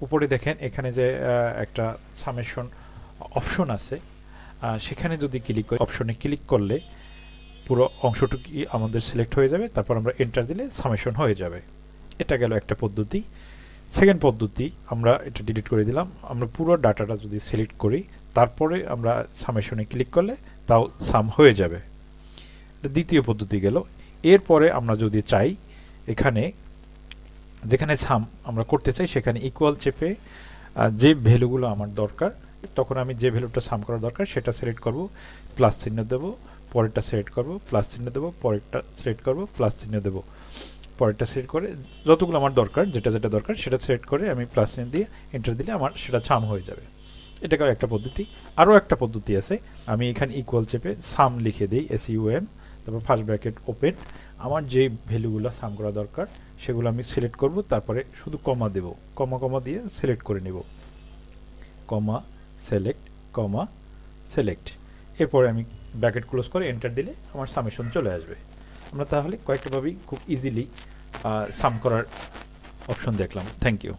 উপরে দেখেন এখানে যে একটা সামেশন অপশন আছে, সেখানে যদি ক্লিক করি, অপশনে ক্লিক করলে পুরো অংশটুকুই আমাদের সিলেক্ট হয়ে যাবে, তারপর আমরা এন্টার দিলে সামেশন হয়ে যাবে। এটা গেল একটা পদ্ধতি। সেকেন্ড পদ্ধতি, আমরা এটা ডিলিট করে দিলাম, আমরা পুরো ডাটাটা যদি সিলেক্ট করি তারপরে আমরা সামেশনে ক্লিক করলে তাও সাম হয়ে যাবে। দ্বিতীয় পদ্ধতি গেল। এরপরে আমরা যদি চাই এখানে যেখানে সাম আমরা করতে চাই সেখানে ইকুয়াল চেপে যে ভ্যালুগুলো আমার দরকার, তখন আমি যে ভ্যালুটা সাম করা দরকার সেটা সিলেক্ট করব, প্লাস চিহ্ন দেব, পরেরটা সিলেক্ট করব, প্লাস চিহ্ন দেব, পরেরটা সিলেক্ট করব, প্লাস চিহ্ন দেব, পরেরটা সিলেক্ট করে যতগুলো আমার দরকার, যেটা যেটা দরকার সেটা সিলেক্ট করে আমি প্লাস চিহ্ন দিয়ে এন্টার দিলে আমার সেটা সাম হয়ে যাবে। এটাকেও একটা পদ্ধতি। আরও একটা পদ্ধতি আছে, আমি এখানে ইকুয়াল চেপে সাম লিখে দিই, SUM, তারপর ফার্স্ট ব্র্যাকেট ওপেন, আমার যে ভ্যালুগুলো সাম করা দরকার সেগুলো আমি সিলেক্ট করব, তারপরে শুধু কমা দেব, কমা কমা দিয়ে সিলেক্ট করে নেব, কমা সেলেক্ট, কমা সেলেক্ট, এরপরে আমি ব্র্যাকেট ক্লোজ করে এন্টার দিলে আমার সামেশন চলে আসবে। আমরা তাহলে কয়েকটাভাবেই খুব ইজিলি সাম করার অপশন দেখলাম। Thank you.